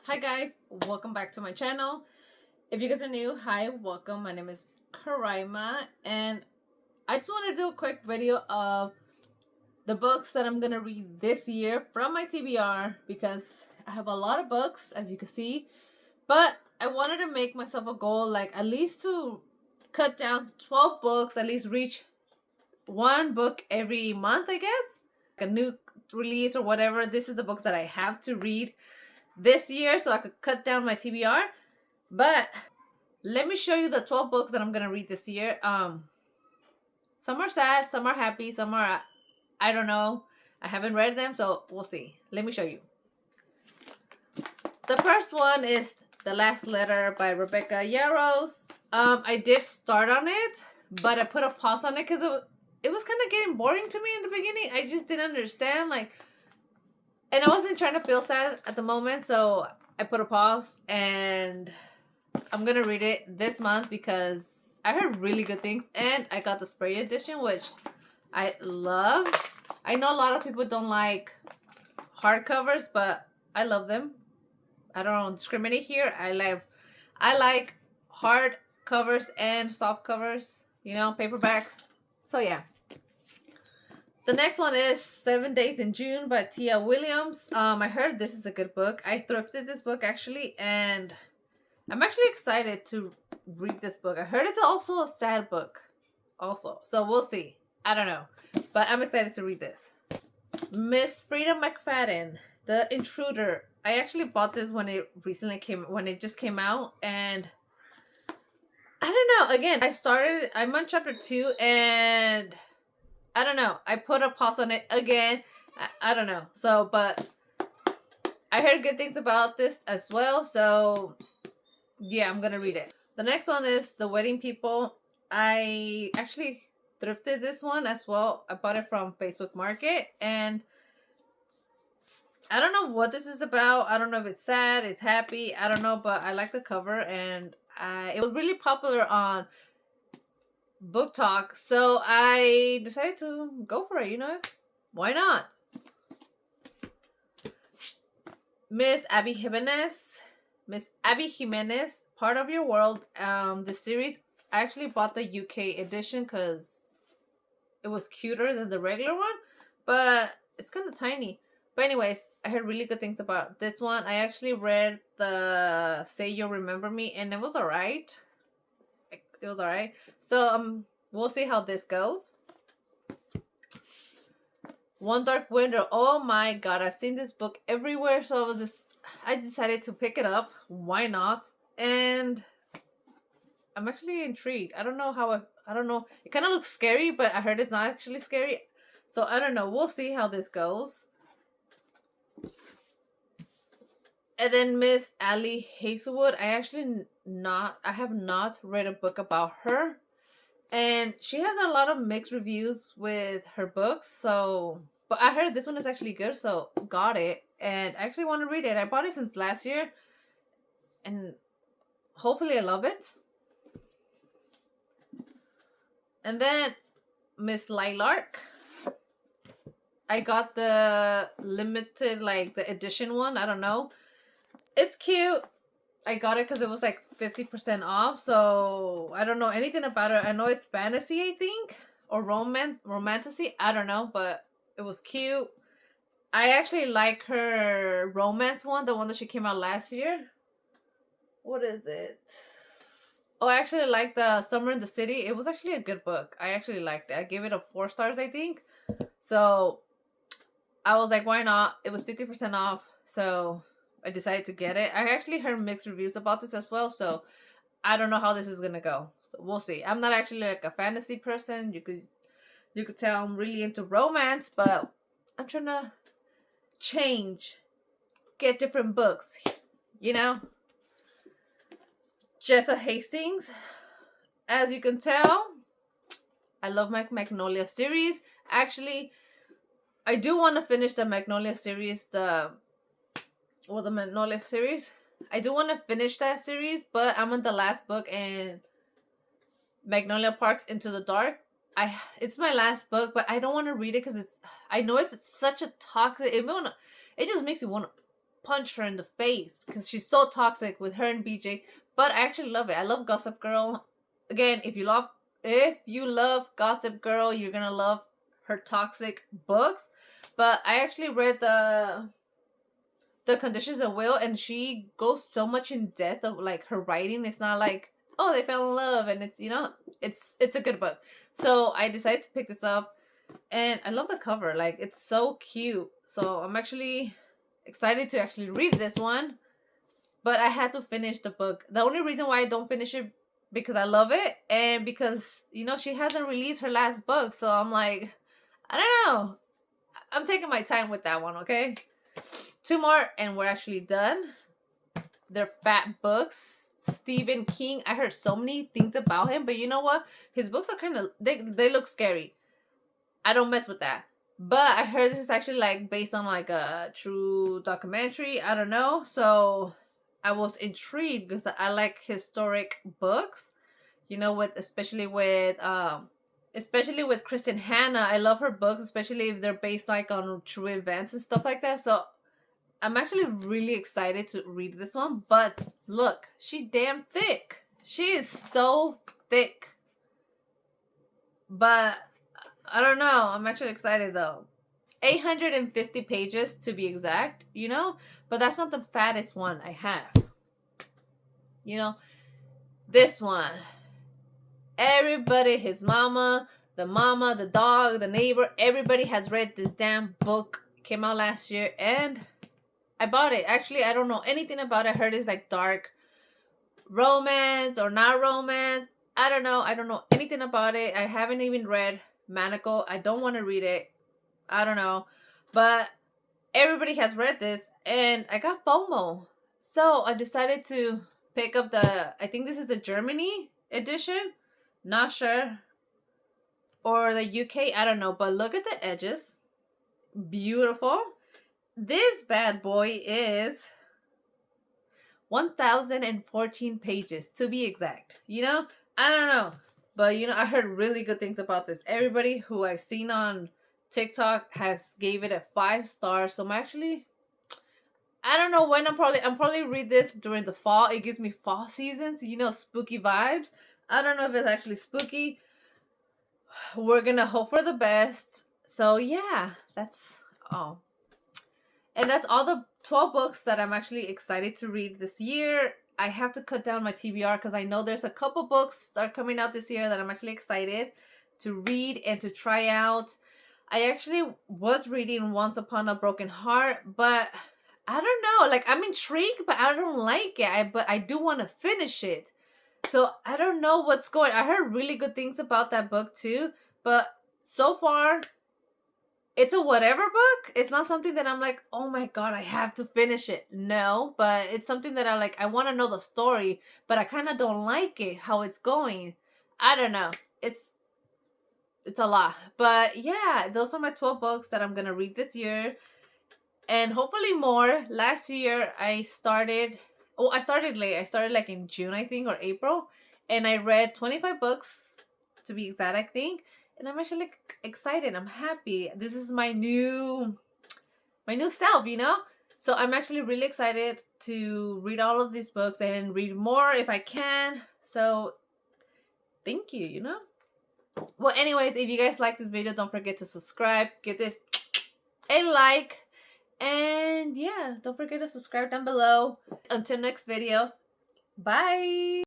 Hi guys, welcome back to my channel. If you guys are new, hi, welcome. My name is Karaima and I just want to do a quick video of the books that I'm going to read this year from my TBR because I have a lot of books as you can see, but I wanted to make myself a goal like at least to cut down 12 books, at least reach one book every month, I guess. Like a new release or whatever. This is the books that I have to read this year so I could cut down my TBR. But let me show you the 12 books that I'm gonna read this year. Some are sad, some are happy, some are I don't know. I haven't read them, so we'll see. Let me show you. The first one is The Last Letter by Rebecca Yarros. I did start on it, but I put a pause on it because it was kind of getting boring to me in the beginning. I just didn't understand, and I wasn't trying to feel sad at the moment, so I put a pause, and I'm gonna read it this month because I heard really good things, and I got the spray edition, which I love. I know a lot of people don't like hardcovers, but I love them. I don't discriminate here. I like hard covers and soft covers, paperbacks. So yeah. The next one is 7 Days in June by Tia Williams. I heard this is a good book. I thrifted this book actually, and I'm actually excited to read this book. I heard it's also a sad book also. So we'll see. I don't know. But I'm excited to read this. Miss Frida McFadden, The Intruder. I actually bought this when it just came out, and I don't know. Again, I'm on chapter 2, and I don't know. I put a pause on it again. I don't know. So, but I heard good things about this as well. So, yeah, I'm going to read it. The next one is The Wedding People. I actually thrifted this one as well. I bought it from Facebook Market. And I don't know what this is about. I don't know if it's sad, it's happy. I don't know. But I like the cover. And it was really popular on Book Talk, so I decided to go for it. Why not? Miss Abby Jimenez, Part of Your World. The series, I actually bought the UK edition because it was cuter than the regular one, but it's kind of tiny. But anyways, I heard really good things about this one. I actually read the Say You'll Remember Me, and it was alright. It was alright. So we'll see how this goes. One Dark Window. Oh my god, I've seen this book everywhere, so I decided to pick it up. Why not? And I'm actually intrigued. I don't know. It kind of looks scary, but I heard it's not actually scary. So I don't know. We'll see how this goes. And then Miss Allie Hazelwood. I have not read a book about her. And she has a lot of mixed reviews with her books, but I heard this one is actually good, so got it. And I actually want to read it. I bought it since last year, and hopefully I love it. And then Miss Lilark. I got the limited, the edition one. I don't know. It's cute. I got it because it was 50% off, so I don't know anything about it. I know it's fantasy, I think, or romantasy. I don't know, but it was cute. I actually like her romance one, the one that she came out last year. What is it? Oh, I actually like the Summer in the City. It was actually a good book. I actually liked it. I gave it a 4 stars, I think. So I was like, why not? It was 50% off, so I decided to get it. I actually heard mixed reviews about this as well, so I don't know how this is gonna go. So we'll see. I'm not actually a fantasy person. You could tell I'm really into romance, but I'm trying to get different books. Jessa Hastings. As you can tell, I love my Magnolia series. Actually, I do want to finish the Magnolia series, the Magnolia series. I do want to finish that series, but I'm on the last book in Magnolia Parks Into the Dark. It's my last book, but I don't want to read it because I know it's such a toxic. It just makes you want to punch her in the face because she's so toxic with her and BJ. But I actually love it. I love Gossip Girl. Again, if you love Gossip Girl, you're gonna love her toxic books. But I actually read the Conditions of Will, and she goes so much in depth of like her writing. It's not like, oh, they fell in love, and it's, you know, it's a good book. So I decided to pick this up, and I love the cover. Like, it's so cute. So I'm actually excited to actually read this one. But I had to finish the book. The only reason why I don't finish it because I love it, and because, you know, she hasn't released her last book. So I'm like, I don't know. I'm taking my time with that one, okay? 2 more and we're actually done. They're fat books. Stephen King. I heard so many things about him, but you know what? His books are kind of, they look scary. I don't mess with that. But I heard this is actually like based on like a true documentary. I don't know. So I was intrigued because I like historic books. You know, with especially with Kristen Hanna. I love her books, especially if they're based like on true events and stuff like that. So I'm actually really excited to read this one. But look, she's damn thick. She is so thick. But I don't know. I'm actually excited though. 850 pages to be exact, you know? But that's not the fattest one I have. You know? This one. Everybody, his mama, the dog, the neighbor, everybody has read this damn book. It came out last year and I bought it. Actually, I don't know anything about it. I heard it's like dark romance or not romance. I don't know. I don't know anything about it. I haven't even read Manacle. I don't want to read it. I don't know. But everybody has read this and I got FOMO. So I decided to pick up I think this is the Germany edition. Not sure. Or the UK. I don't know. But look at the edges. Beautiful. This bad boy is 1,014 pages to be exact. You know, I don't know, but you know, I heard really good things about this. Everybody who I've seen on TikTok has gave it a 5 stars. So I'm actually, I don't know when I'm probably read this during the fall. It gives me fall seasons, you know, spooky vibes. I don't know if it's actually spooky. We're gonna hope for the best. So yeah, that's all. And that's all the 12 books that I'm actually excited to read this year. I have to cut down my TBR because I know there's a couple books that are coming out this year that I'm actually excited to read and to try out. I actually was reading Once Upon a Broken Heart, but I don't know. Like, I'm intrigued, but I don't like it. But I do want to finish it. So I don't know what's going. I heard really good things about that book too, but so far it's a whatever book. It's not something that I'm like, oh my god, I have to finish it. No, but it's something that I want to know the story, but I kind of don't like it how it's going. I don't know. It's a lot. But yeah, those are my 12 books that I'm going to read this year. And hopefully more. Last year I started late. I started like in June, I think, or April, and I read 25 books to be exact, I think. And I'm actually excited. I'm happy. This is my new self, you know? So I'm actually really excited to read all of these books and read more if I can. So thank you, you know? Well, anyways, if you guys like this video, don't forget to subscribe. Give this a like. And yeah, don't forget to subscribe down below. Until next video. Bye.